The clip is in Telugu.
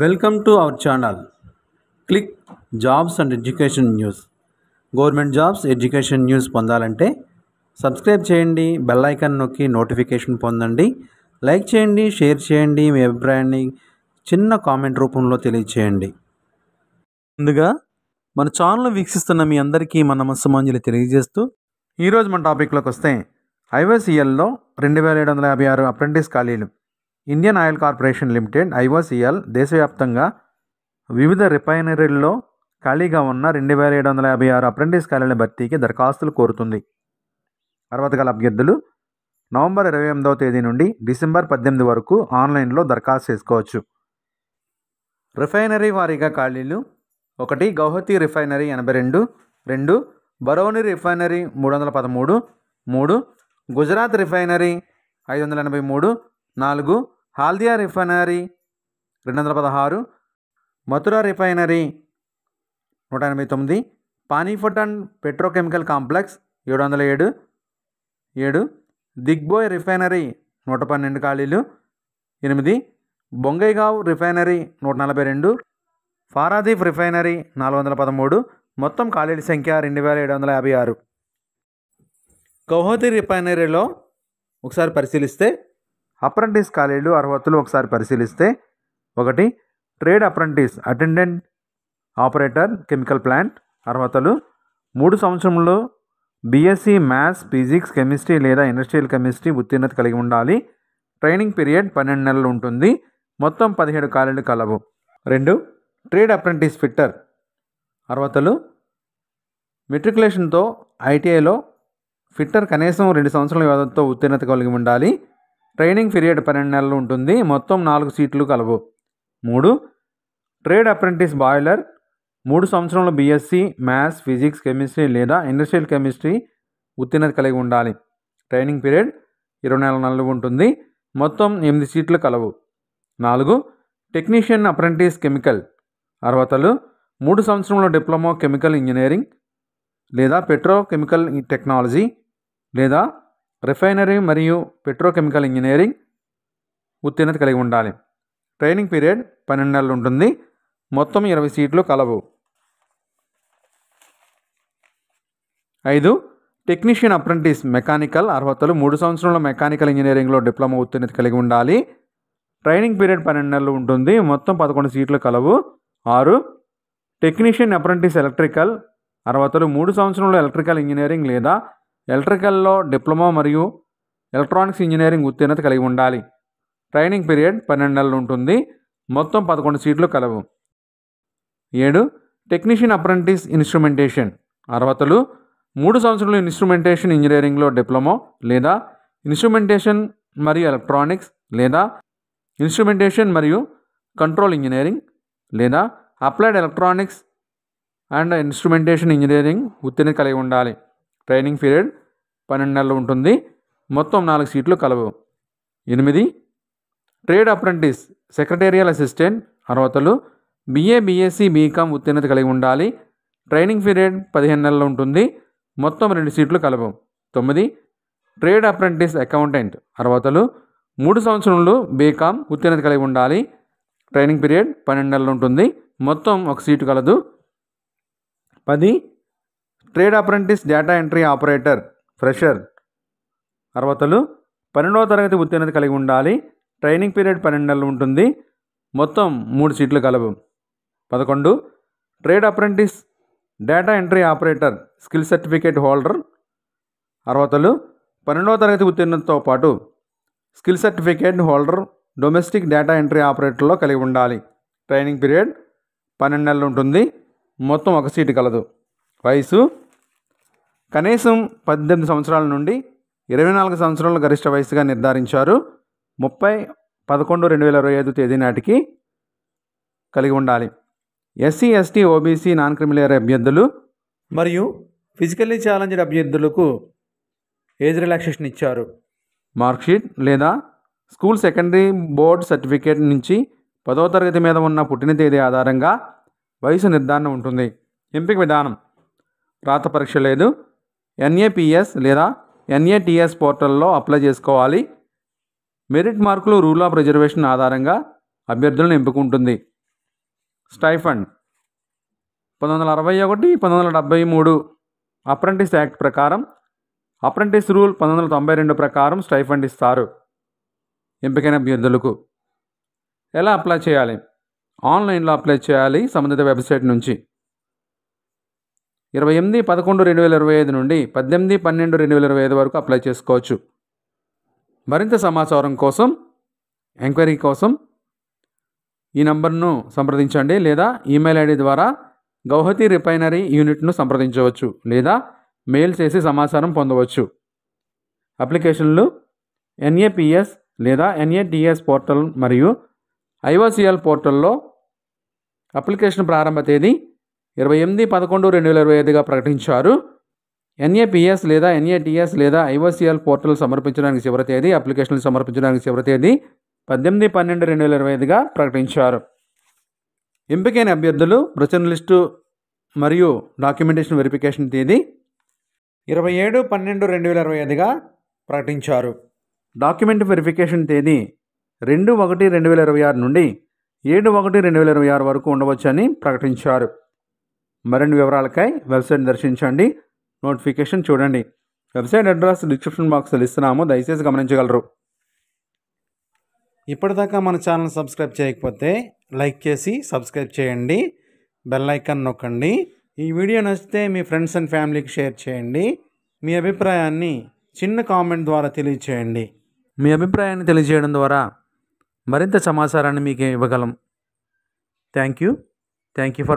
Welcome to our channel. Click jobs and education news. Government jobs, education news పొందాలంటే సబ్స్క్రైబ్ చేయండి, బెల్ ఐకాన్ నొక్కి నోటిఫికేషన్ పొందండి. లైక్ చేయండి, షేర్ చేయండి, మీ అభిప్రాయాన్ని చిన్న కామెంట్ రూపంలో తెలియచేయండి. ముందుగా మన ఛానల్ వీక్షిస్తున్న మీ అందరికీ మన నమస్సుమాంజలి తెలియజేస్తూ ఈరోజు మన టాపిక్లోకి వస్తే ఐఓసిఎల్లో 2756 అప్రెంటిస్ ఖాళీలు. Indian oil corporation limited IOCL దేశవ్యాప్తంగా వివిధ రిఫైనరీల్లో ఖాళీగా ఉన్న 2756 అప్రెంటిస్ ఖాళీల భర్తీకి దరఖాస్తులు కోరుతుంది. అర్హత గల అభ్యర్థులు నవంబర్ 28వ తేదీ నుండి డిసెంబర్ 18 వరకు ఆన్లైన్లో దరఖాస్తు చేసుకోవచ్చు. రిఫైనరీ వారీగా ఖాళీలు: 1 Guwahati refinery 82, 2 Barauni refinery 313, 3 Gujarat refinery 583, 4 Haldia refinery 216, Mathura refinery 189, Panipat and petrochemical complex 707, 7 Digboi refinery 112 ఖాళీలు, 8 బొంగైగావ్ రిఫైనరీ 142, పారాదీప్ రిఫైనరీ 413. మొత్తం ఖాళీల సంఖ్య 2756. గౌహతి రిఫైనరీలో ఒకసారి పరిశీలిస్తే అప్రెంటిస్ ఖాళీలు అర్హతలు ఒకసారి పరిశీలిస్తే: 1 trade apprentice attendant operator chemical plant. అర్హతలు 3 సంవత్సరంలో బీఎస్సీ మ్యాథ్స్, ఫిజిక్స్, కెమిస్ట్రీ లేదా ఇండస్ట్రియల్ కెమిస్ట్రీ ఉత్తీర్ణత కలిగి ఉండాలి. ట్రైనింగ్ పీరియడ్ 12 నెలలు ఉంటుంది. మొత్తం 17 ఖాళీలు కలవు. 2 ట్రేడ్ అప్రెంటిస్ ఫిట్టర్. అర్హతలు మెట్రికులేషన్తో ఐటీఐలో ఫిట్టర్ కనీసం 2 సంవత్సరాల వ్యవధితో ఉత్తీర్ణత కలిగి ఉండాలి. ట్రైనింగ్ పీరియడ్ 12 నెలలు ఉంటుంది. మొత్తం 4 సీట్లు కలవు. 3 ట్రేడ్ అప్రెంటిస్ బాయిలర్. 3 సంవత్సరంలో బీఎస్సీ మ్యాథ్స్, ఫిజిక్స్, కెమిస్ట్రీ లేదా ఇండస్ట్రియల్ కెమిస్ట్రీ ఉత్తీర్ణత కలిగి ఉండాలి. ట్రైనింగ్ పీరియడ్ 24 నెలలు ఉంటుంది. మొత్తం 8 సీట్లు కలవు. 4 టెక్నీషియన్ అప్రెంటిస్ కెమికల్. అర్హతలు 3 సంవత్సరంలో డిప్లొమా కెమికల్ ఇంజనీరింగ్ లేదా పెట్రోకెమికల్ టెక్నాలజీ లేదా రిఫైనరీ మరియు పెట్రోకెమికల్ ఇంజనీరింగ్ ఉత్తీర్ణత కలిగి ఉండాలి. ట్రైనింగ్ పీరియడ్ 12 నెలలు ఉంటుంది. మొత్తం 20 సీట్లు కలవు. 5 టెక్నీషియన్ అప్రెంటిస్ మెకానికల్. అర్హతలు 3 సంవత్సరంలో మెకానికల్ ఇంజనీరింగ్లో డిప్లొమా ఉత్తీర్ణత కలిగి ఉండాలి. ట్రైనింగ్ పీరియడ్ 12 నెలలు ఉంటుంది. మొత్తం 11 సీట్లు కలవు. 6 టెక్నీషియన్ అప్రెంటిస్ ఎలక్ట్రికల్. అర్హతలు 3 సంవత్సరంలో ఎలక్ట్రికల్ ఇంజనీరింగ్ లేదా ఎలక్ట్రికల్లో డిప్లొమా మరియు ఎలక్ట్రానిక్స్ ఇంజనీరింగ్ ఉత్తీర్ణత కలిగి ఉండాలి. ట్రైనింగ్ పీరియడ్ 12 నెలలు ఉంటుంది. మొత్తం 11 సీట్లు కలవు. 7 టెక్నీషియన్ అప్రెంటిస్ ఇన్స్ట్రుమెంటేషన్. అర్హతలు 3 సంవత్సరంలో ఇన్స్ట్రుమెంటేషన్ ఇంజనీరింగ్లో డిప్లొమా లేదా ఇన్స్ట్రుమెంటేషన్ మరియు ఎలక్ట్రానిక్స్ లేదా ఇన్స్ట్రుమెంటేషన్ మరియు కంట్రోల్ ఇంజనీరింగ్ లేదా applied electronics and instrumentation engineering ఉత్తీర్ణత కలిగి ఉండాలి. ట్రైనింగ్ పీరియడ్ 12 నెలలు ఉంటుంది. మొత్తం 4 సీట్లు కలవు. 8 ట్రేడ్ అప్రెంటిస్ సెక్రటేరియల్ అసిస్టెంట్. అర్హతలు BA, BSc, BCom ఉత్తీర్ణత కలిగి ఉండాలి. ట్రైనింగ్ పీరియడ్ 15 నెలలు ఉంటుంది. మొత్తం 2 సీట్లు కలవు. 9 ట్రేడ్ అప్రెంటిస్ అకౌంటెంట్. అర్హతలు 3 సంవత్సరంలో BCom ఉత్తీర్ణత కలిగి ఉండాలి. ట్రైనింగ్ పీరియడ్ 12 నెలలు ఉంటుంది. మొత్తం 1 సీటు కలదు. 10 trade apprentice data entry operator fresher. అర్హతలు 12వ తరగతి ఉత్తీర్ణత కలిగి ఉండాలి. ట్రైనింగ్ పీరియడ్ 12 నెలలు ఉంటుంది. మొత్తం 3 సీట్లు కలవు. 11 trade apprentice data entry operator skill certificate holder. అర్హతలు 12వ తరగతి ఉత్తీర్ణతతో పాటు skill certificate holder domestic data entry ఆపరేటర్లో కలిగి ఉండాలి. ట్రైనింగ్ పీరియడ్ 12 నెలలు ఉంటుంది. మొత్తం 1 సీటు కలదు. వయసు కనీసం 18 సంవత్సరాల నుండి 24 సంవత్సరాల గరిష్ట వయసుగా నిర్ధారించారు. 30/11/2025 తేదీ నాటికి కలిగి ఉండాలి. SC, ST, OBC, non creamy layer అభ్యర్థులు మరియు ఫిజికల్లీ ఛాలెంజ్డ్ అభ్యర్థులకు ఏజ్ రిలాక్సేషన్ ఇచ్చారు. మార్క్షీట్ లేదా స్కూల్ సెకండరీ బోర్డ్ సర్టిఫికేట్ నుంచి 10వ తరగతి మీద ఉన్న పుట్టిన తేదీ ఆధారంగా వయసు నిర్ధారణ ఉంటుంది. ఎంపిక విధానం: రాత పరీక్ష లేదు. NAPS లేదా NATS పోర్టల్లో అప్లై చేసుకోవాలి. మెరిట్ మార్కులు రూల్ ఆఫ్ రిజర్వేషన్ ఆధారంగా అభ్యర్థులను ఎంపిక ఉంటుంది. స్టైఫండ్ 1961, 1973 అప్రెంటిస్ యాక్ట్ ప్రకారం, అప్రెంటిస్ రూల్ 1992 ప్రకారం స్టైఫండ్ ఇస్తారు ఎంపికైన అభ్యర్థులకు. ఎలా అప్లై చేయాలి? ఆన్లైన్లో అప్లై చేయాలి సంబంధిత వెబ్సైట్ నుంచి. 28/11/2025 నుండి 18/12/2025 వరకు అప్లై చేసుకోవచ్చు. మరింత సమాచారం కోసం, ఎంక్వైరీ కోసం ఈ నంబర్ను సంప్రదించండి లేదా ఈమెయిల్ ఐడి ద్వారా గౌహతి రిఫైనరీ యూనిట్ను సంప్రదించవచ్చు లేదా మెయిల్ చేసి సమాచారం పొందవచ్చు. అప్లికేషన్లు NAPS లేదా NATS పోర్టల్ మరియు IOCL పోర్టల్లో అప్లికేషన్ ప్రారంభ తేదీ 28/11/2025గా ప్రకటించారు. NAPS లేదా NATS లేదా IOCL పోర్టల్ సమర్పించడానికి చివరి తేదీ, అప్లికేషన్లు సమర్పించడానికి చివరి తేదీ 18/12/2025గా ప్రకటించారు. ఎంపికైన అభ్యర్థులు ప్రచురణ లిస్టు మరియు డాక్యుమెంటేషన్ వెరిఫికేషన్ తేదీ 27/12/2025గా ప్రకటించారు. డాక్యుమెంట్ వెరిఫికేషన్ తేదీ 2/1/2026 నుండి 7/1/2026 వరకు ఉండవచ్చని ప్రకటించారు. మరిన్ని వివరాలకై వెబ్సైట్ దర్శించండి, నోటిఫికేషన్ చూడండి. వెబ్సైట్ అడ్రస్ డిస్క్రిప్షన్ బాక్స్లో ఇస్తున్నాము, దయచేసి గమనించగలరు. ఇప్పటిదాకా మన ఛానల్ సబ్స్క్రైబ్ చేయకపోతే లైక్ చేసి సబ్స్క్రైబ్ చేయండి, బెల్ ఐకాన్ నొక్కండి. ఈ వీడియో నచ్చితే మీ ఫ్రెండ్స్ అండ్ ఫ్యామిలీకి షేర్ చేయండి. మీ అభిప్రాయాన్ని చిన్న కామెంట్ ద్వారా తెలియచేయండి. మీ అభిప్రాయాన్ని తెలియజేయడం ద్వారా మరింత సమాచారాన్ని మీకు ఇవ్వగలం. Thank you for